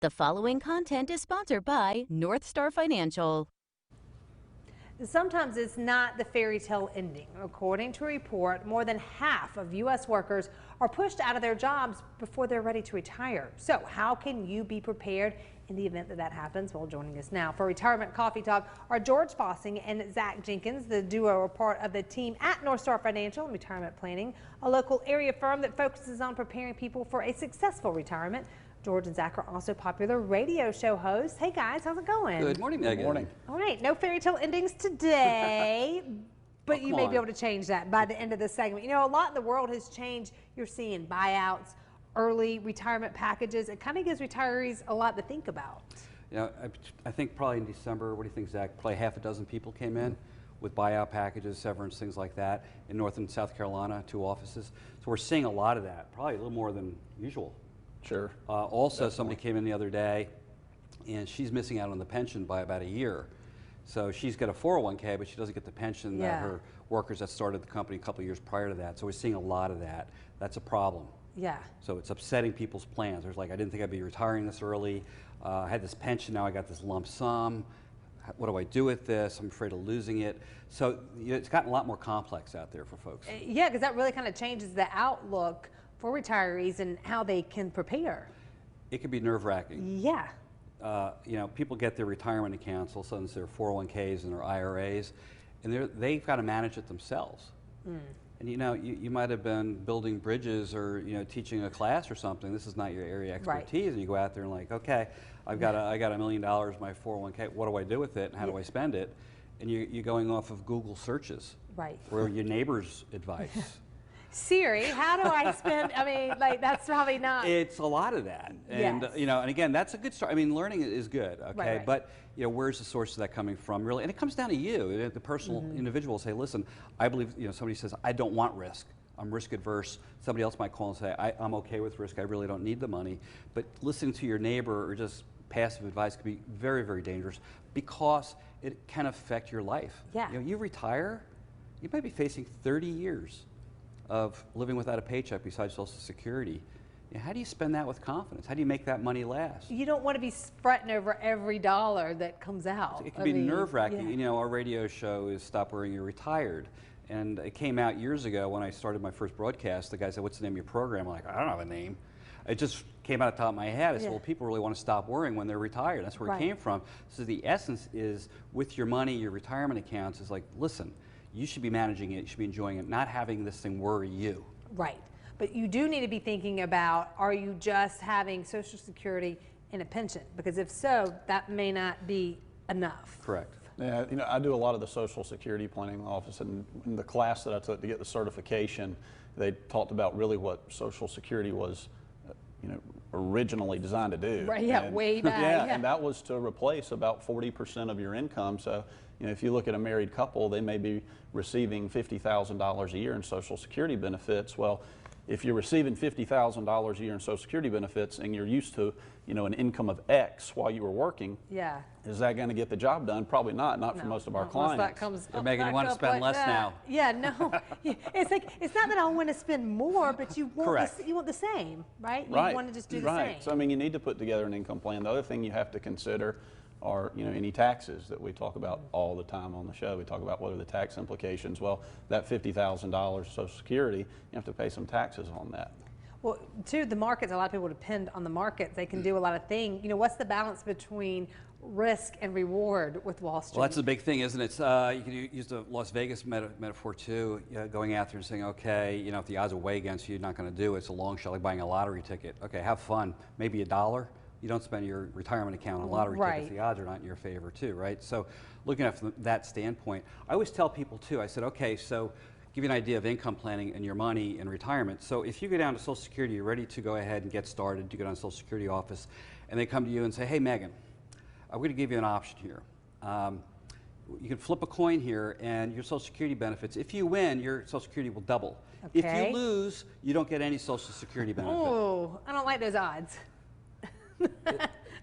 The following content is sponsored by NorthStar Financial. Sometimes it's not the fairy tale ending. According to a report, more than half of U.S. workers are pushed out of their jobs before they're ready to retire. So how can you be prepared in the event that that happens? Well, joining us now for Retirement Coffee Talk are George Fossing and Zach Jenkins. The duo are part of the team at NorthStar Financial and Retirement Planning, a local area firm that focuses on preparing people for a successful retirement. George and Zach are also popular radio show hosts. Hey guys, how's it going? Good morning, Megan. Good morning. All right, no fairy tale endings today, but you may be able to change that by the end of this segment. You know, a lot in the world has changed. You're seeing buyouts, early retirement packages. It kind of gives retirees a lot to think about. Yeah, I think probably in December, what do you think, Zach? Probably half a dozen people came in with buyout packages, severance, things like that, in North and South Carolina, 2 offices. So we're seeing a lot of that, probably a little more than usual. Sure. Also, Definitely. somebody came in the other day, and she's missing out on the pension by about a year. So she's got a 401k, but she doesn't get the pension that her workers that started the company a couple of years prior to that. So we're seeing a lot of that. That's a problem. Yeah. So it's upsetting people's plans. There's like, I didn't think I'd be retiring this early. I had this pension, now I got this lump sum. What do I do with this? I'm afraid of losing it. So it's gotten a lot more complex out there for folks. Yeah, because that really kind of changes the outlook for retirees and how they can prepare. It can be nerve-wracking. Yeah. You know, people get their retirement accounts, all of a sudden it's their 401ks and their IRAs, and they've got to manage it themselves. And you know, you might have been building bridges or, you know, teaching a class or something. This is not your area of expertise, and you go out there and like, okay, I got $1 million in my 401k. What do I do with it, and how do I spend it? And you're going off of Google searches, or your neighbor's advice. Siri, how do I spend? I mean, like, that's probably not. It's a lot of that, and you know, and again, that's a good start. I mean, learning is good, okay, Right. But you know, where's the source of that coming from, really? And it comes down to you, the personal individual. Say, listen, I believe, you know, somebody says, I don't want risk. I'm risk adverse. Somebody else might call and say, I'm okay with risk. I really don't need the money. But listening to your neighbor or just passive advice can be very, very dangerous because it can affect your life. Yeah. You know, you retire, you might be facing 30 years of living without a paycheck besides Social Security. You know, how do you spend that with confidence? How do you make that money last? You don't want to be fretting over every dollar that comes out. It can be nerve-wracking. You know, our radio show is Stop Worrying, You're Retired. And it came out years ago when I started my first broadcast. The guy said, what's the name of your program? I'm like, I don't have a name. It just came out of the top of my head. I said, well, people really want to stop worrying when they're retired. That's where it came from. So the essence is, with your money, your retirement accounts, is like, listen, you should be managing it, you should be enjoying it, not having this thing worry you. Right. But you do need to be thinking about, are you just having Social Security and a pension? Because if so, that may not be enough. Correct. Yeah, you know, I do a lot of the Social Security planning in the office, and in the class that I took to get the certification, they talked about really what Social Security was, you know, originally designed to do. Right, yeah, and, way back. Yeah, and that was to replace about 40% of your income. So, you know, if you look at a married couple, they may be receiving $50,000 a year in Social Security benefits. Well, if you're receiving $50,000 a year in Social Security benefits and you're used to, you know, an income of X while you were working, is that going to get the job done? Probably not for most of our clients. That comes Megan, you want to spend less now. Yeah, no. It's like, it's not that I want to spend more, but you want, you want the same, right? You want to just do the same. So, I mean, you need to put together an income plan. The other thing you have to consider are, you know, any taxes that we talk about all the time on the show. We talk about what are the tax implications. Well, that $50,000 Social Security, you have to pay some taxes on that. Well, too, the markets, a lot of people depend on the markets. They can do a lot of things. You know, what's the balance between risk and reward with Wall Street? Well, that's the big thing, isn't it? You can use the Las Vegas metaphor too, going out there and saying, okay, you know, if the odds are way against you, you're not going to do it. It's a long shot, like buying a lottery ticket. Okay, have fun. Maybe $1. You don't spend your retirement account on lottery tickets. The odds are not in your favor too, right? So looking at it from that standpoint, I always tell people too, I said, okay, so give you an idea of income planning and your money in retirement. So if you go down to Social Security, you're ready to go ahead and get started, you go down to the Social Security office, and they come to you and say, hey, Megan, I'm going to give you an option here. You can flip a coin here and your Social Security benefits, if you win, your Social Security will double. If you lose, you don't get any Social Security benefit. Oh, I don't like those odds.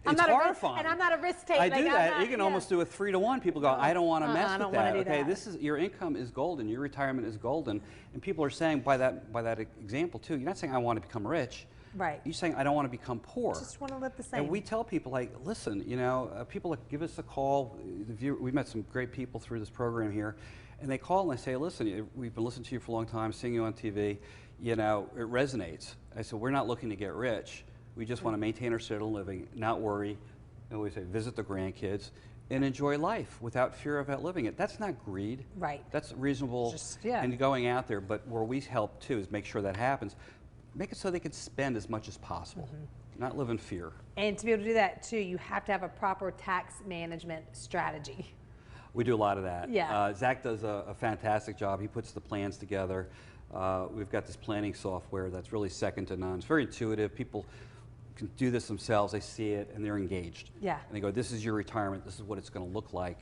It's horrifying. And I'm not a risk taker. I do that. You can almost do a 3-to-1. People go, I don't want to mess with that. Okay, this is, your income is golden. Your retirement is golden. And people are saying by that example too, you're not saying I want to become rich. Right. You're saying, I don't want to become poor. Just want to live the same. And we tell people, like, listen, you know, people that give us a call. We've met some great people through this program here, and they call and they say, listen, we've been listening to you for a long time, seeing you on TV. You know, it resonates. I said, we're not looking to get rich. We just want to maintain our standard of living, not worry. And we say, visit the grandkids and enjoy life without fear of outliving it. That's not greed. Right. That's reasonable and going out there. But where we help too is make sure that happens. Make it so they can spend as much as possible, not live in fear. And to be able to do that too, you have to have a proper tax management strategy. We do a lot of that. Yeah. Zach does a fantastic job. He puts the plans together. We've got this planning software that's really second to none. It's very intuitive. People can do this themselves. They see it and they're engaged. Yeah. And they go, this is your retirement. This is what it's going to look like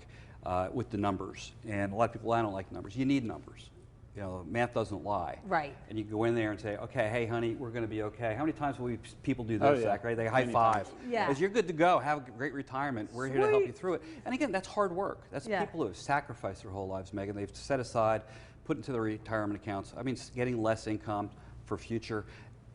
with the numbers. And a lot of people, I don't like numbers. You need numbers. You know, math doesn't lie. Right. And you go in there and say, okay, hey, honey, we're going to be okay. How many times will people do this, Zach, right? They high five. Yeah. Because you're good to go. Have a great retirement. We're here to help you through it. And again, that's hard work. That's people who have sacrificed their whole lives, Megan. They've set aside, put into their retirement accounts. I mean, getting less income for future.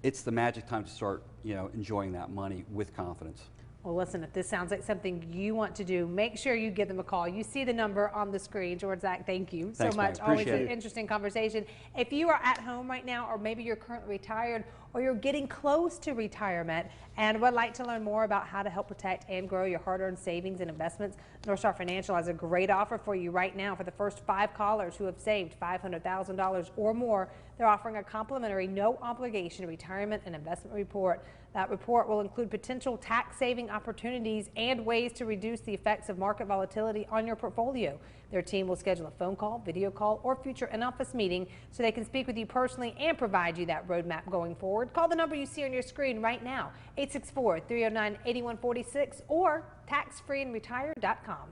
It's the magic time to start, you know, enjoying that money with confidence. Well, listen, if this sounds like something you want to do, make sure you give them a call. You see the number on the screen. George, Zach, thank you so much. Always an interesting conversation. If you are at home right now, or maybe you're currently retired, or you're getting close to retirement and would like to learn more about how to help protect and grow your hard-earned savings and investments, NorthStar Financial has a great offer for you right now. For the first 5 callers who have saved $500,000 or more, they're offering a complimentary, no-obligation retirement and investment report. That report will include potential tax-saving opportunities and ways to reduce the effects of market volatility on your portfolio. Their team will schedule a phone call, video call, or future in-office meeting so they can speak with you personally and provide you that roadmap going forward. Call the number you see on your screen right now, 864-309-8146 or taxfreeandretire.com.